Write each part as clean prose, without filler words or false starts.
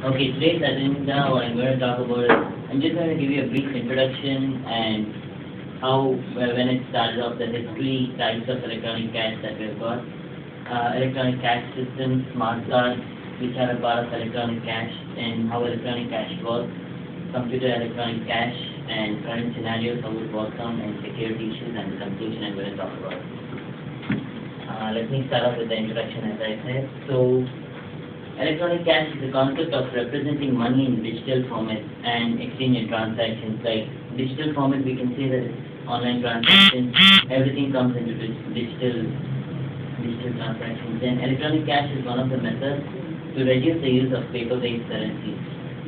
Okay, today's agenda, what I'm going to talk about is, I'm just going to give you a brief introduction and how, when it started off, the history, types of electronic cash that we've got, electronic cash systems, smart cards, which are a part of electronic cash, and how electronic cash works, computer electronic cash, and current scenarios, how it works on, and security issues, and the conclusion I'm going to talk about. Let me start off with the introduction, as I said. So, electronic cash is the concept of representing money in digital format and exchange and transactions. Like digital format, we can say that it's online transactions. Everything comes into digital transactions. And electronic cash is one of the methods to reduce the use of paper-based currency.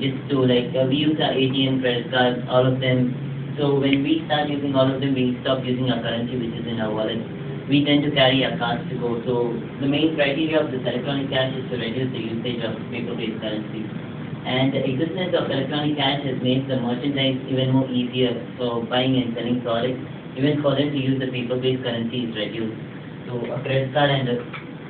Just to we use our ATM, credit cards, all of them. So when we start using all of them, we stop using our currency, which is in our wallet. We tend to carry our cards to go. So the main criteria of this electronic cash is to reduce the usage of paper-based currency. And the existence of electronic cash has made the merchandise even more easier for buying and selling products. Even for them to use the paper-based currency is reduced. So a credit card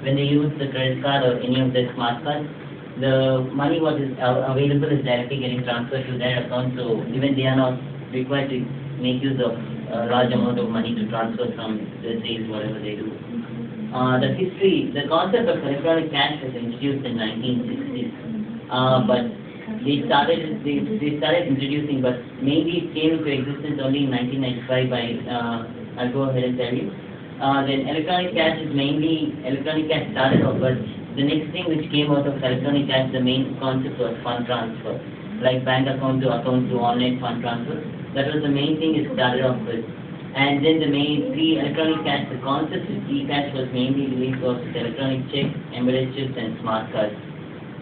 when they use the credit card or any of the smart cards, the money what is available is directly getting transferred to their account. So even they are not required to make use of a large amount of money to transfer from the sales, whatever they do. The concept of electronic cash was introduced in 1960s, but they started introducing, but mainly it came into existence only in 1995 by, I'll go ahead and tell you. Then electronic cash started off, but the next thing which came out of electronic cash, the main concept was fund transfer, like bank account to online fund transfer. That was the main thing it started off with. And then the electronic cash, the concept of e-cash was mainly released was with electronic checks, embedded chips, and smart cards.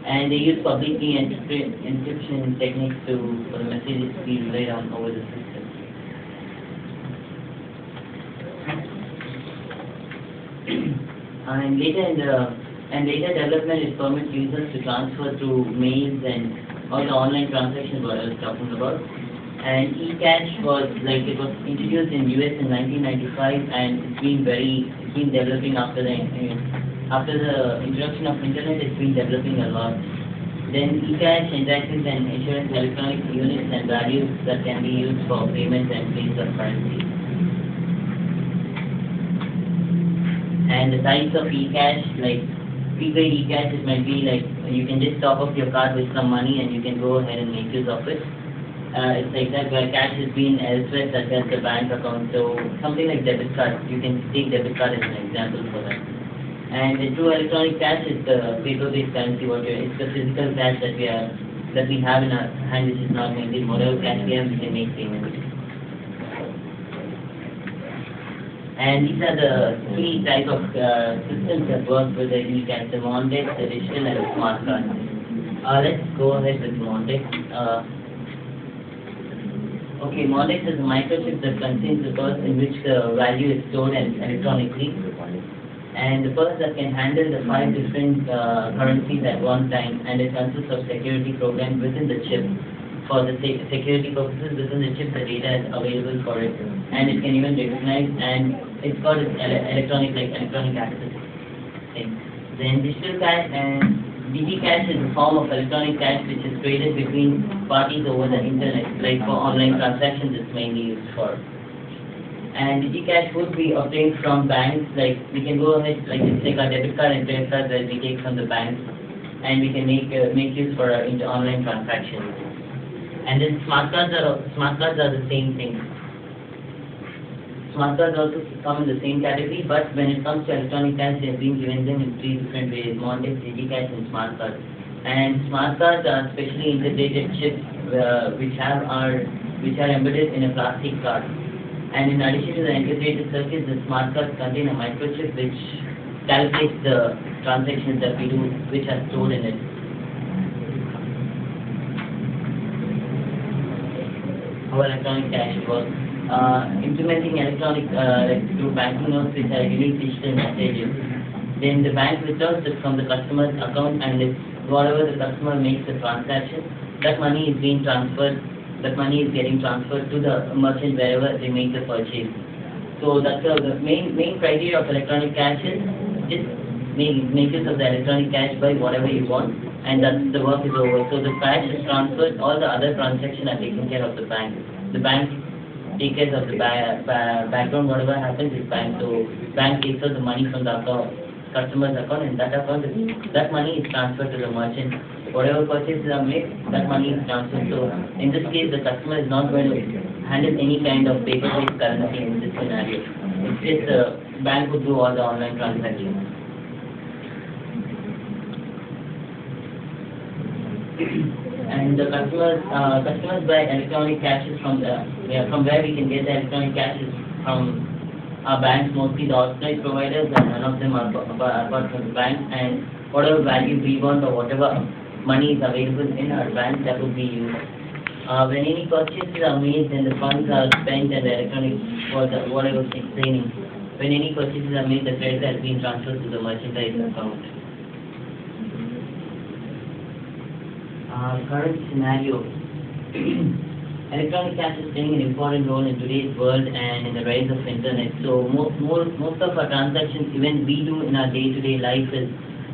And they use public key encryption techniques for the messages to be relayed on over the system. And later development it permits users to transfer through mails and all the online transactions what I was talking about. And e-cash was introduced in US in 1995, and it's been developing after the introduction of internet. It's been developing a lot. Then e-cash interactions and insurance electronic units and values that can be used for payments and claims of currency. And the types of e-cash, like prepaid e-cash, it might be like you can just top up your card with some money and you can go ahead and make use of it. It's like that where cash is being elsewhere, such as the bank account. So something like debit card, you can take debit card as an example for that. And the true electronic cash is the paper-based currency. It's the physical cash that we have in our hand, which is not mainly whatever cash we have, we can make payments. And these are the three types of systems that work with the e-cash: the Mondex, the digital, and the smart card. Let's go ahead with Mondex. Okay, Mondex is a microchip that contains the purse in which the value is stored electronically, and the purse that can handle the 5 different currencies at one time, and it consists of security programs within the chip. For the security purposes, within the chip, the data is available for it, and it can even recognize, and it's got its electronic access thing. Then digital cash and DigiCash is a form of electronic cash which is traded between parties over the internet, like for online transactions it's mainly used for. And DigiCash would be obtained from banks, like we can go ahead, like it's like our debit card and credit card that we take from the banks, and we can make use for into online transactions. And then smart cards are the same thing. Smart cards also come in the same category, but when it comes to electronic cash, they have been given them in 3 different ways: Mondex, DigiCash, and smart cards. And smart cards are specially integrated chips which are embedded in a plastic card. And in addition to the integrated circuits, the smart cards contain a microchip which calculates the transactions that we do, which are stored in it. How electronic cash works. Implementing electronic through banking notes which are unique digital messages. Then the bank withdraws it from the customer's account, and whatever the customer makes the transaction, that money is getting transferred to the merchant wherever they make the purchase. So that's the main criteria of electronic cash is just make use of the electronic cash by whatever you want, and that the work is over. So the cash is transferred, all the other transactions are taken care of the bank. The bank takes care of the background, whatever happens is bank. So bank takes out the money from the account, customer's account, and that money is transferred to the merchant. Whatever purchases are made, that money is transferred. So in this case, the customer is not going to handle any kind of paper-based currency in this scenario. It's just the bank would do all the online transactions. And the customers buy electronic cashes from where we can get the electronic cashes from our banks, mostly the authorized providers, and none of them are apart from the bank. And whatever value we want or whatever money is available in our bank, that would be used. When any purchases are made, then the funds are spent and the electronic, what I was explaining. When any purchases are made, the credit has been transferred to the merchandise account. Current scenario. Electronic cash is playing an important role in today's world and in the rise of internet. So most of our transactions, even we do in our day-to-day life, is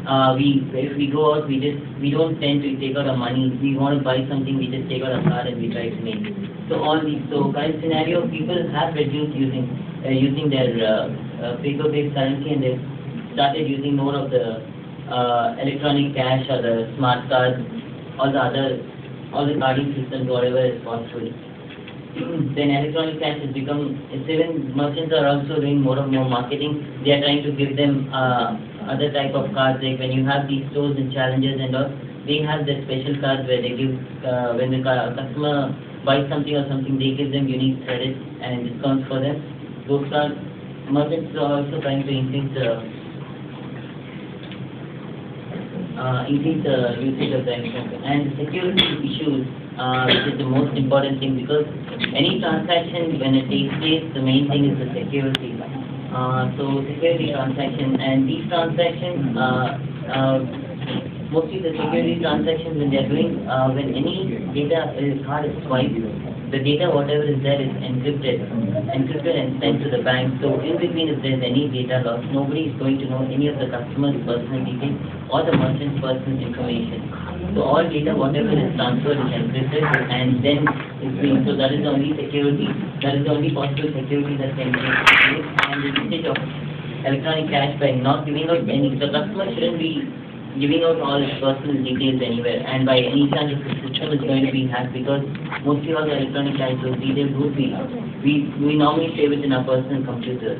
if we go out, we don't tend to take out our money. If we want to buy something, we just take out our card and we try to make. So current scenario, people have reduced using their paper-based currency, and they've started using more of the electronic cash or the smart cards, all the carding systems, whatever is possible. Then electronic cash has become, even merchants are also doing more and more marketing. They are trying to give them other type of cards, like when you have these stores and challenges and all, they have the special cards where they give, when the customer buys something or something, they give them unique credits and discounts for them. Those cards, merchants are also trying to increase the usage of the electronic. And security issues, which is the most important thing, because any transaction, when it takes place, the main thing is the security. So security transaction, and these transactions, mostly the security transactions, when they are doing, when any data card is swiped, the data, whatever is there, is encrypted and sent to the bank. So in between, if there's any data loss, nobody is going to know any of the customer's personal details or the merchant's personal information. So all data, whatever is transferred, is encrypted, and then it's being, so that is the only security, that is the only possible security that can be created. And the usage of electronic cash by not giving out any, the customer shouldn't be giving out all his personal details anywhere, and by any chance the system is going to be hacked, because mostly all the electronic cash, those details would be, we normally stay within our personal computers.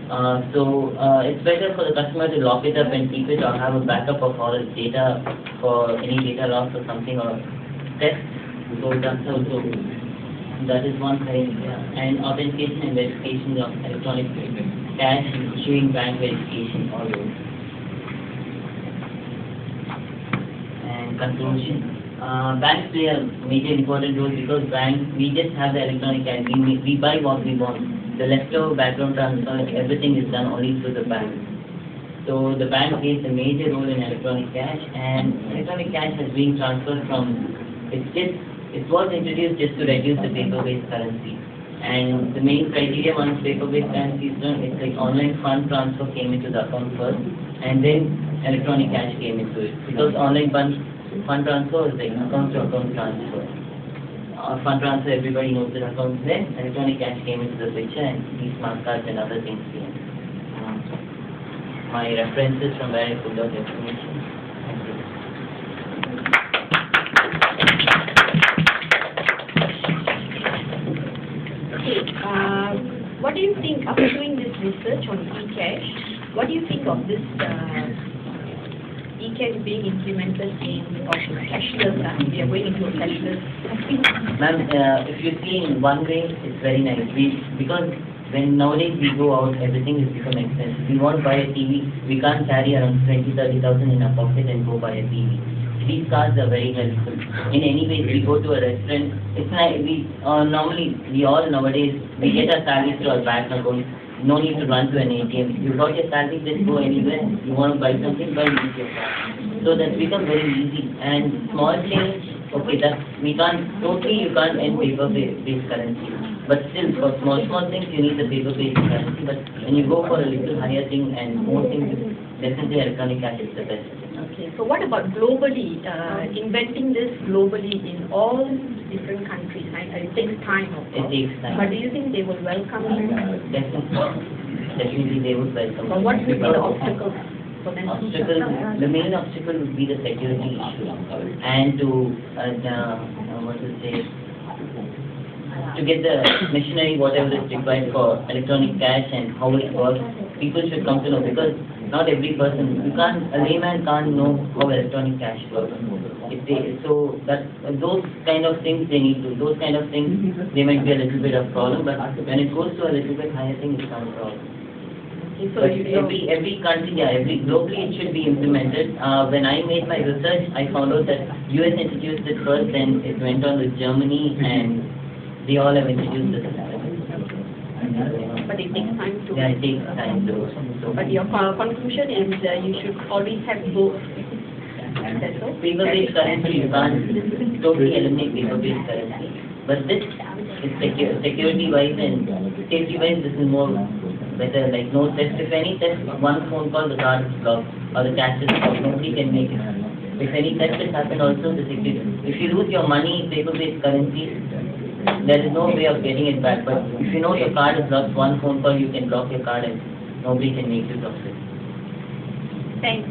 It's better for the customer to lock it up and keep it, or have a backup of all his data for any data loss or something, or theft. So that's also, that is one thing. And authentication and verification of electronic cash, issuing bank verification, all those. And conclusion, banks play a major important role, because we just have the electronic cash. We buy what we want. The leftover background transfer, everything is done only through the bank. So the bank plays a major role in electronic cash, and electronic cash has been transferred from, it was introduced just to reduce the paper-based currency. And the main criteria once paper-based currency is done, it's like online fund transfer came into the account first, and then electronic cash came into it. Because online fund transfer is like account-to-account transfer. Fund transfer, everybody knows the accounts there. Electronic cash came into the picture, and these smart cards and other things came. My references from where I pulled out information. Okay. What do you think, after doing this research on e-cash, what do you think of this e-cash being implemented in cashless? We are going into a cashless. Ma'am, if you see in one way, it's very nice. Because when nowadays we go out, everything has become expensive. We want to buy a TV, we can't carry around 20,000-30,000 in our pocket and go buy a TV. These cards are very helpful. In any way, we go to a restaurant, it's like normally, we all nowadays, we get our salary through our bank account. No need to run to an ATM. You got your salary, just go anywhere. You want to buy something, use your card. So that's become very easy. And small change, okay, you can't end paper-based currency. But still, for small things, you need the paper-based currency. But when you go for a little higher thing and more things, definitely electronic cash is the best. Okay, so what about globally, inventing this globally in all different countries, right? It takes time, of It course. takes time. But do you think they will welcome it? Definitely they would welcome. But what would be the Because obstacles for them? the main obstacle would be the security issue, and to what to say, to get the machinery, whatever is required for electronic cash and how it works, people should come to know, because not every person, a layman can't know how electronic cash works. So that those kind of things they need to, those kind of things they might be a little bit of problem, but when it goes to a little bit higher thing, it's not a problem. So But every country, globally it should be implemented. When I made my research, I found out that US introduced it first, then it went on with Germany, and they all have introduced the system. but it takes time to... Yeah, it takes time to. So But your conclusion is you should always have both. That's all? paper-based currency, you can't totally eliminate paper-based currency. But this is security-wise and safety-wise, this is more better. Like no test. If any test, one phone call, the card is blocked or the cash is blocked. Nobody can make it. If any theft has happened, also the security. If you lose your money, paper-based currency, there is no way of getting it back. But if you know your card is lost, one phone call, you can block your card and nobody can make use of it. Thanks.